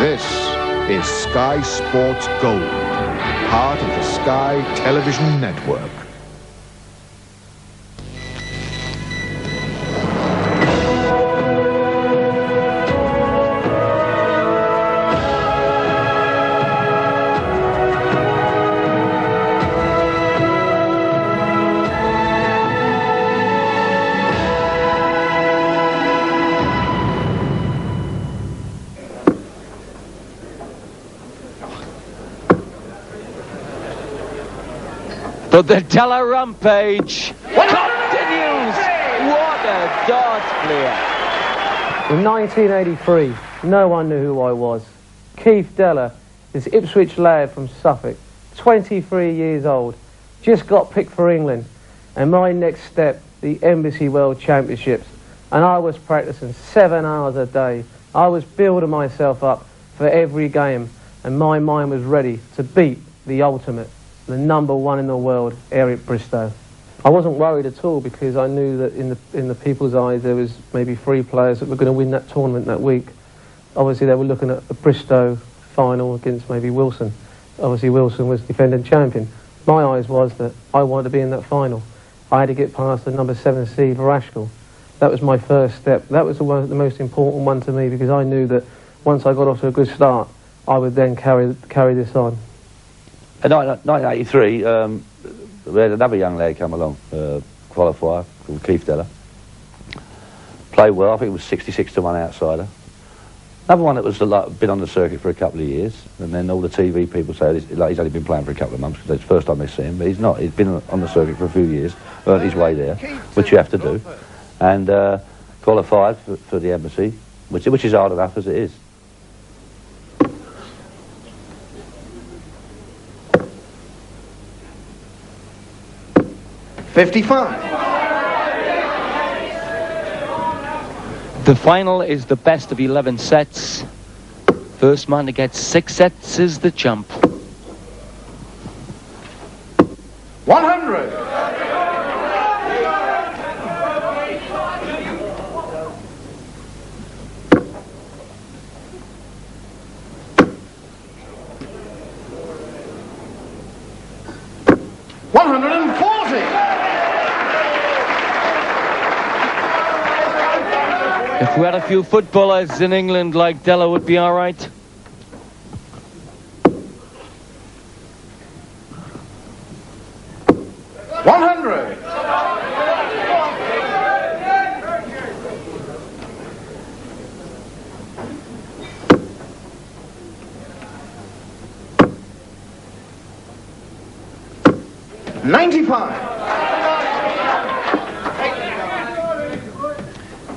This is Sky Sports Gold, part of the Sky Television Network. But the Della rampage continues. What a darts player. In 1983, no one knew who I was. Keith Della, this Ipswich lad from Suffolk, 23 years old, just got picked for England, and my next step, the Embassy World Championships. And I was practicing 7 hours a day. I was building myself up for every game, and my mind was ready to beat the ultimate, the #1 in the world, Eric Bristow. I wasn't worried at all because I knew that in the people's eyes there was maybe 3 players that were going to win that tournament that week. Obviously they were looking at the Bristow final against maybe Wilson. Obviously Wilson was defending champion. My eyes was that I wanted to be in that final. I had to get past the #7 seed Varashkal. That was my first step. That was the most important one to me because I knew that once I got off to a good start I would then carry this on. In 1983, we had another young lad come along, qualifier, called Keith Della. Played well, I think it was 66-1 outsider. Another one that was been on the circuit for a couple of years, and then all the TV people say he's only been playing for a couple of months because it's the first time they see him, but he's not. He's been on the circuit for a few years, earned his way there, which you have to do, and qualified for the Embassy, which is hard enough as it is. The final is the best of 11 sets. First man to get 6 sets is the champ. 100. If we had a few footballers in England like Della would be all right.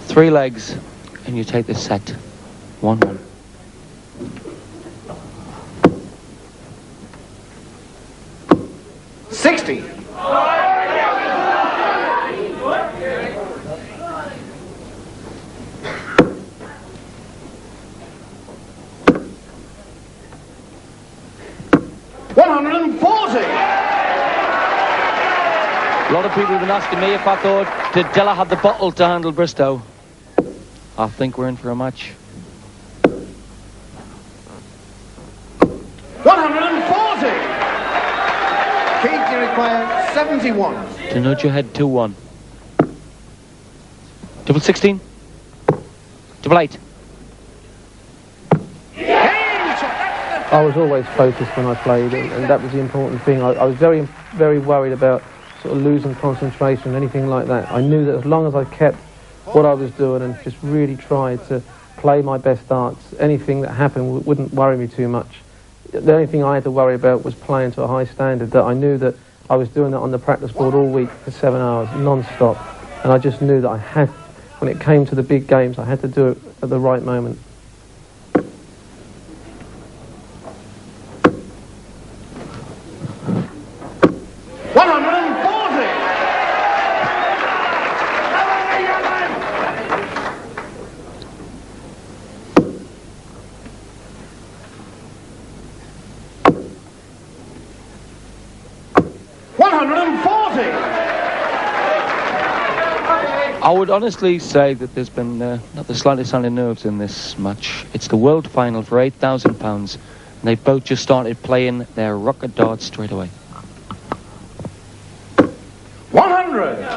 Three legs, and you take the set. 1-1. A lot of people have been asking me if I thought did Della have the bottle to handle Bristow. I think we're in for a match. 140. Keith, you require 71. To nudge your head 2-1. Double 16. Double 8. I was always focused when I played, and that was the important thing. I was very, very worried about sort of losing concentration, anything like that. I knew that as long as I kept what I was doing and just really tried to play my best darts, anything that happened wouldn't worry me too much. The only thing I had to worry about was playing to a high standard, that I knew that I was doing that on the practice board all week for 7 hours, non-stop. And I just knew that I had, when it came to the big games, I had to do it at the right moment. I would honestly say that there's been not the slightest sign of nerves in this match. It's the world final for £8,000, and they both just started playing their rocket darts straight away. 100.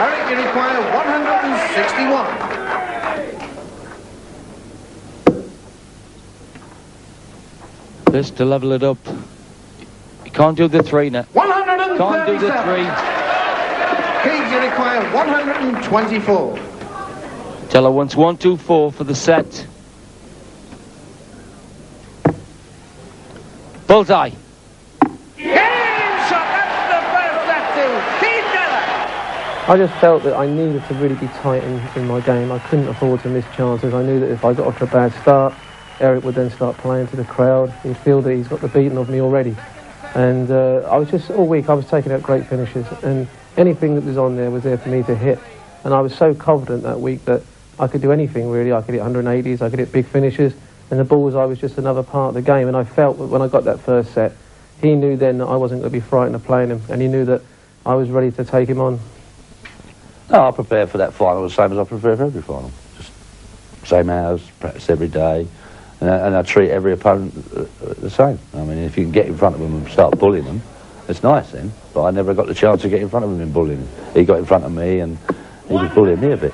Eric, you require 161. This to level it up. You can't do the 3 now. 137. Can't do the 3. Keith, you require 124. Della wants 1-2-4 for the set. Bullseye. I just felt that I needed to really be tight in my game. I couldn't afford to miss chances. I knew that if I got off to a bad start, Eric would then start playing to the crowd. He'd feel that he's got the beating of me already. And I was just, all week, I was taking out great finishes. And anything that was on there was there for me to hit. And I was so confident that week that I could do anything, really. I could hit 180s, I could hit big finishes. And the bullseye was just another part of the game. And I felt that when I got that first set, he knew then that I wasn't going to be frightened of playing him. And he knew that I was ready to take him on. No, I prepare for that final the same as I prepare for every final. Just same hours, practice every day, and I treat every opponent the same. I mean, if you can get in front of them and start bullying them, it's nice then, but I never got the chance to get in front of him and bullying him. He got in front of me and he was bullying me a bit.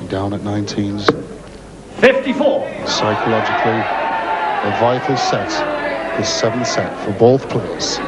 Down at 19s. 54. Psychologically, a vital set, the 7th set for both players.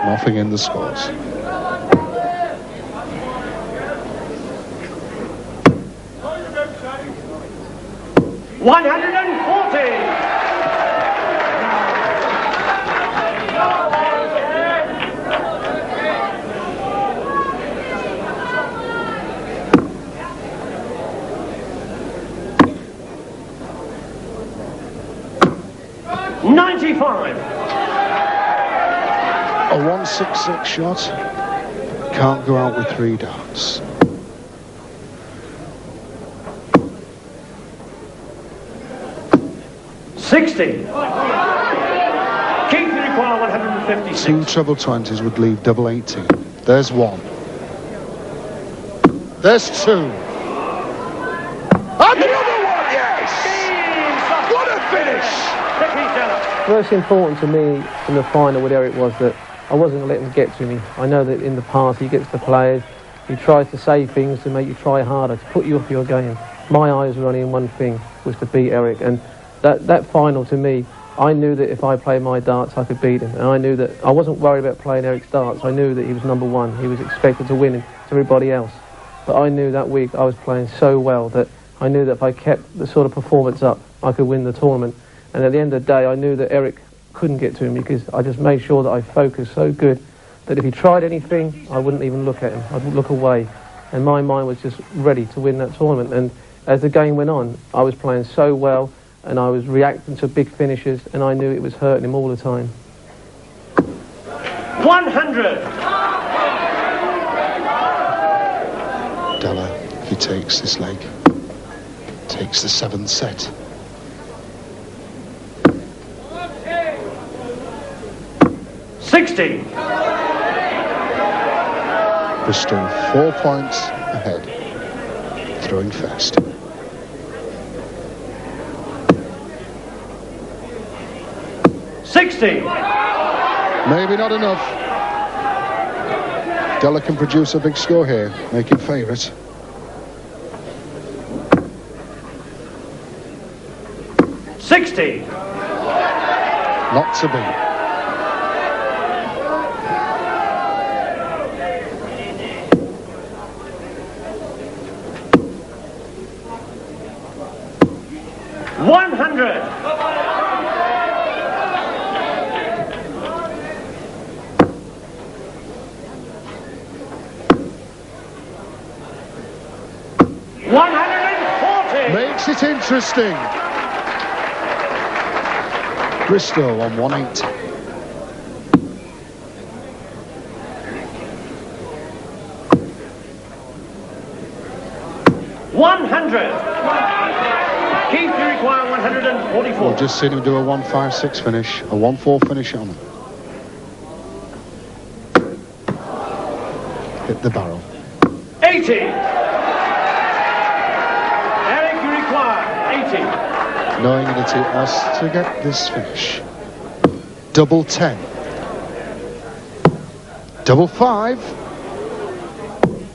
Nothing in the scores. A 166 shot can't go out with 3 darts. Keith, you require 156. 2 treble 20s would leave double 18. There's 1. There's 2. And the other one, yes! What a finish! Most important to me in the final with Eric was that I wasn't going to let him get to me. I know that in the past he gets to players, he tries to say things to make you try harder, to put you off your game. My eyes were only in one thing, was to beat Eric. And that final to me, I knew that if I played my darts I could beat him. And I knew that I wasn't worried about playing Eric's darts. I knew that he was #1. He was expected to win to everybody else. But I knew that week I was playing so well that I knew that if I kept the sort of performance up, I could win the tournament. And at the end of the day, I knew that Eric couldn't get to him because I just made sure that I focused so good that if he tried anything, I wouldn't even look at him. I'd look away. And my mind was just ready to win that tournament. And as the game went on, I was playing so well and I was reacting to big finishes and I knew it was hurting him all the time. 100. Della, he takes this leg, takes the 7th set. Bristow 4 points ahead, throwing first. Maybe not enough. Della can produce a big score here, make him favourite. $60. Not to be. $100. $140. Makes it interesting. Bristow on 180. $100. Keith, you require 144. We've just seen him do a 156 finish, a 1-4 finish on him. Hit the barrel. 80. Eric, you require 80. Knowing that he has to get this finish. Double 10. Double 5.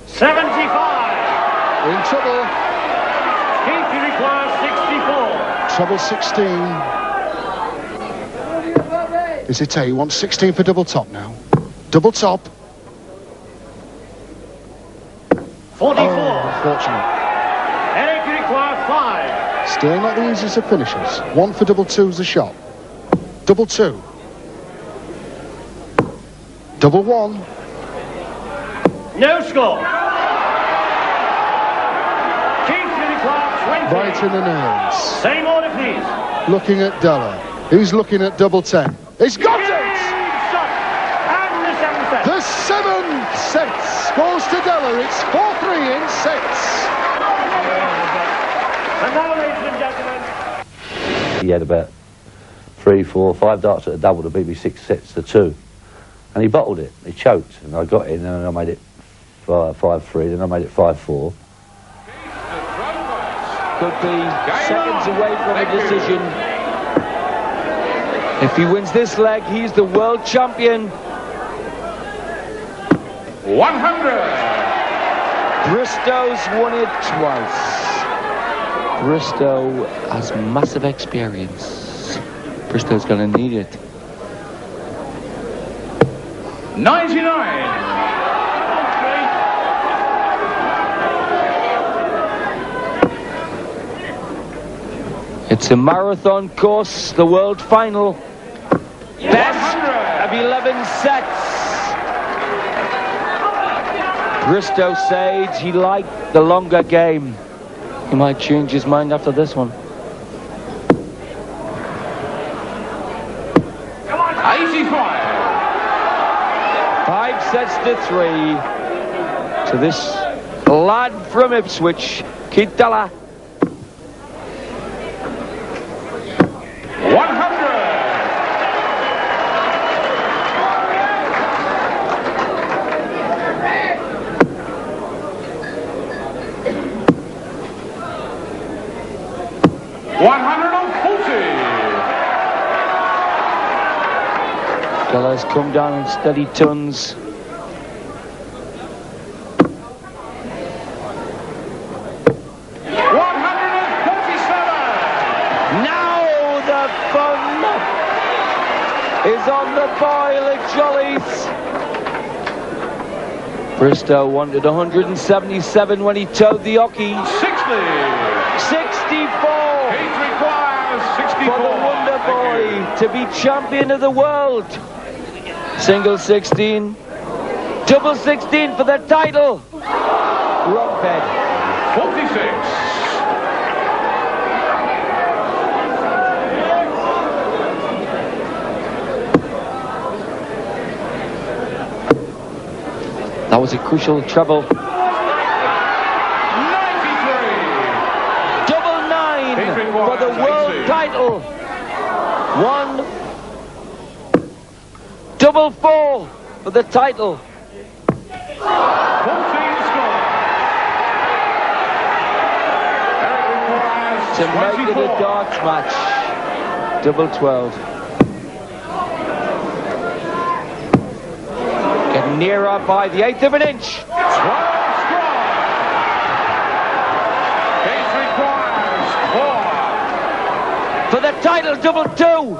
75. In trouble. Keith, you require 64. Trouble 16. Is it A? He wants 16 for double top now. Double top. 44. Oh, unfortunate. Eric, you require 5. Still not the easiest of finishers. 1 for double 2's the shot. Double 2. Double 1. No score. Keith, you require 20. Right in the nails. Same order, please. Looking at Della. He's looking at double 10. He's got it! And the 7th set. The 7th set goes to Della. It's 4-3 in sets. And now, ladies and gentlemen. He had about 3, 4, 5 darts at a double to beat me 6 sets to 2. And he bottled it. He choked. And I got in and I made it 5-3. Then I made it 5-4. Could be seconds away from a decision. If he wins this leg, he's the world champion. 100. Bristow's won it twice. Bristow has massive experience. Bristow's going to need it. 99. It's a marathon course, the world final. Best of 11 sets. Bristow said he liked the longer game. He might change his mind after this one. 85. 5 sets to 3 to this lad from Ipswich, Keith Della. 100. Della's come down in steady tons. Is on the boil at Jolly's. Bristow wanted 177 when he towed the Jocky. 60. 64. He requires 64. For the Wonder Boy to be champion of the world. Single 16. Double 16 for the title. Wrong bed. 46. That was a crucial treble. 93. Double 9 for the world title. 1. Double 4 for the title. 14 score. To make it a darts match. Double 12. getting nearer by the 1/8 of an inch. 12 strong. Case requires 4. For the title, double 2.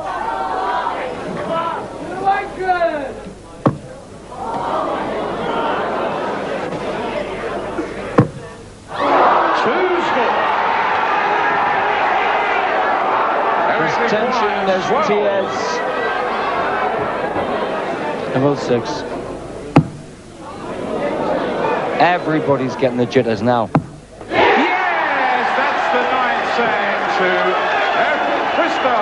There's tension, there's tears. Level 6. Everybody's getting the jitters now. Yes, that's the ninth set to Eric Bristow.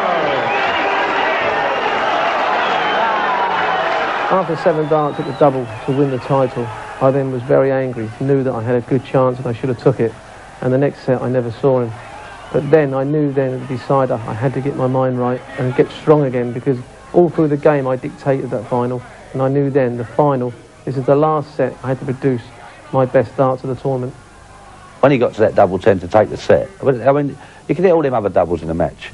After 7 darts at the double to win the title, I then was very angry, knew that I had a good chance and I should have took it. And the next set I never saw him. But then I knew then at the decider I had to get my mind right and get strong again, because all through the game I dictated that final, and I knew then the final, this is the last set, I had to produce my best darts of the tournament. When he got to that double 10 to take the set, I mean, you can hit all them other doubles in a match.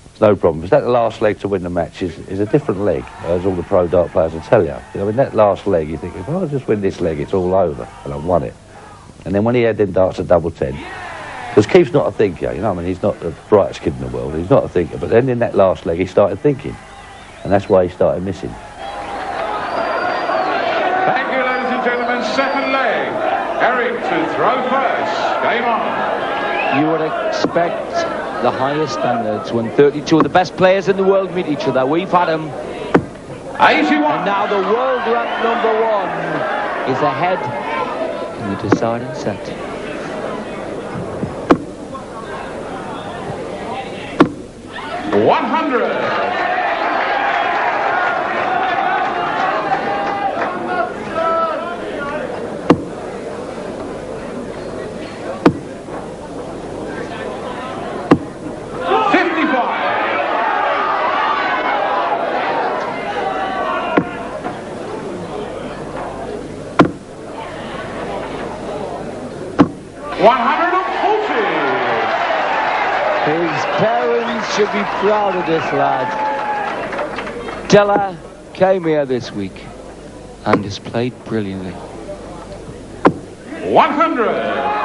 It's no problem. But that last leg to win the match is a different leg, as all the pro dart players will tell you. I mean, that last leg, you think, if I just win this leg, it's all over, and I've won it. And then when he had them darts at double 10, because Keith's not a thinker, you know, I mean, he's not the brightest kid in the world, he's not a thinker, but then in that last leg he started thinking, and that's why he started missing. Thank you, ladies and gentlemen. Second leg. Eric to throw first. Game on. You would expect the highest standards when 32 of the best players in the world meet each other. We've had them. 81. And now the world ranked #1 is ahead in the deciding set. 100. Should be proud of this lad. Della came here this week and has played brilliantly. 100.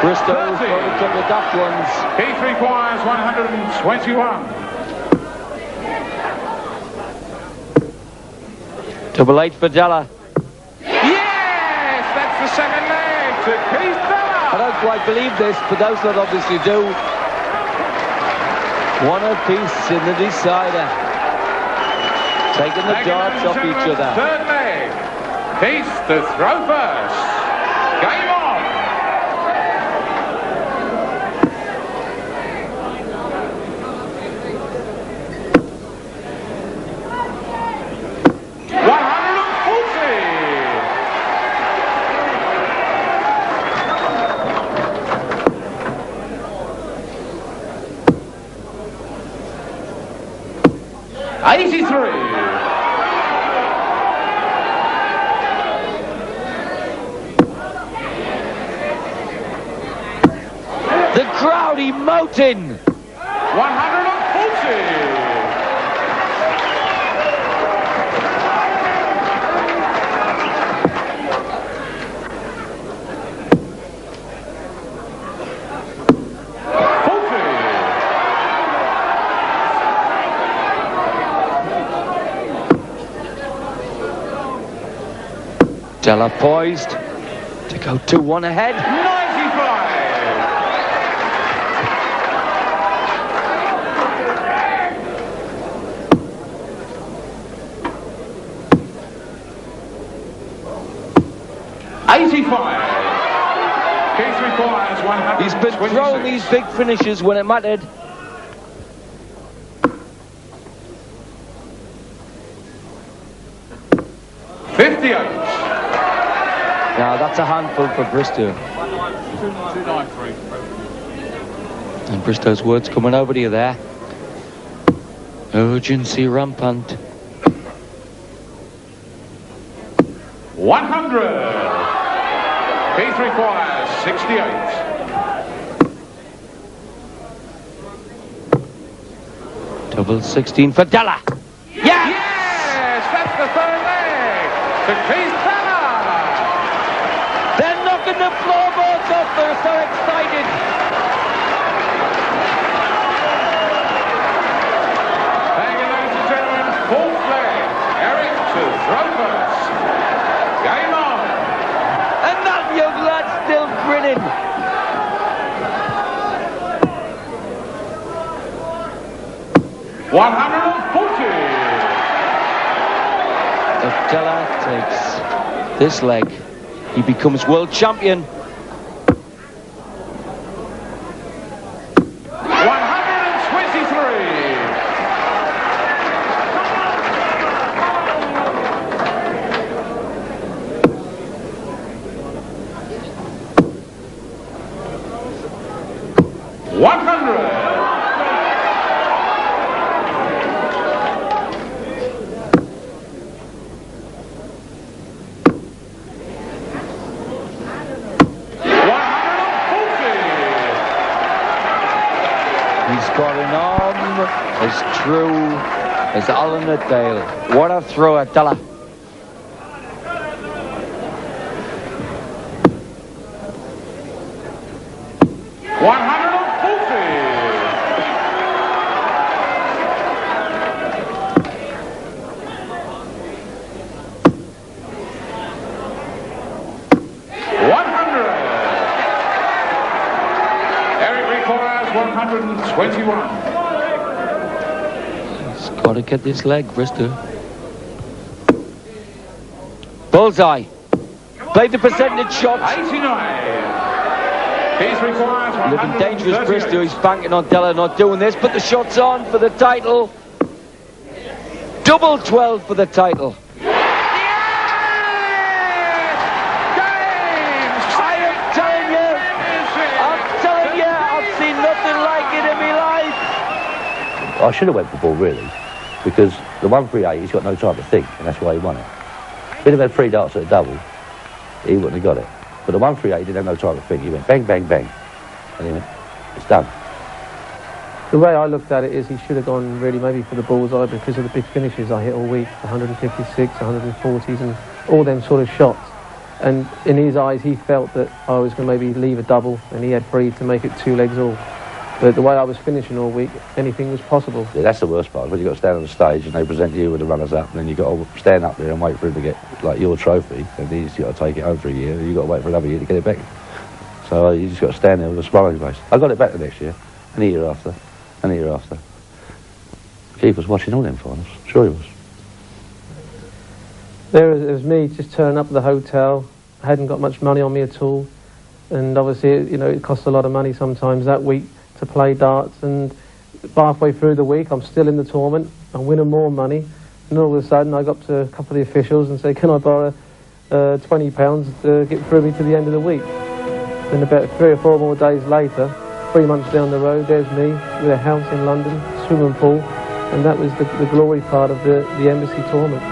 Bristow got a couple of duck ones. Keith requires 121. Double 8 for Della. Yes, that's the second leg to Keith Della. I don't quite believe this, but those that obviously do. One apiece in the decider. Taking the darts off each other. Third leg. Keith to throw first. Game on. 83. The crowd emoting. 140. Della poised to go 2-1 ahead. 95. Keith requires 126. He's been throwing these big finishes when it mattered. Now that's a handful for Bristow. 293. And Bristow's words coming over to you there. Urgency rampant. 100. Keith requires 68. Double 16 for Della. Yes! Yes! That's the third leg to Keith Della. They're knocking the floorboards off. They're so excited. Thank you, ladies and gentlemen. Fourth leg. Eric to throw first. Game on. And that young lad's still grinning. If Della takes this leg, he becomes world champion. 123. He's got an arm as true as Alan Dale. What a throw at Della. Eric requires 121. He's got to get this leg, Bristow. Bullseye. Played the percentage shot. 89. Keith requires 138. Living dangerous Bristow. He's banking on Della not doing this, but the shot's on for the title. Double 12 for the title. I should have went for ball, really, because the 138, he's got no time to think, and that's why he won it. If he'd have had 3 darts at a double, he wouldn't have got it. But the 138, he didn't have no time to think. He went bang, bang, bang, and he went, it's done. The way I looked at it is he should have gone really maybe for the bullseye because of the big finishes I hit all week, 156, 140s, and all them sort of shots. And in his eyes, he felt that I was going to maybe leave a double, and he had 3 to make it 2 legs all. But the way I was finishing all week, anything was possible. Yeah, that's the worst part, when you've got to stand on the stage and they present you with the runners-up, and then you've got to stand up there and wait for him to get, like, your trophy, and he's got to take it home for a year, and you've got to wait for another year to get it back. So you just got to stand there with a smile on your face. I got it back the next year, and the year after, and the year after. Keith was watching all them finals, sure he was. There it was me just turning up at the hotel. I hadn't got much money on me at all, and obviously, you know, it costs a lot of money sometimes that week to play darts, and halfway through the week I'm still in the tournament, I'm winning more money, and all of a sudden I got up to a couple of the officials and say, can I borrow £20 to get through me to the end of the week? Then about 3 or 4 more days later, 3 months down the road, there's me with a house in London, swimming pool, and that was the glory part of the embassy tournament.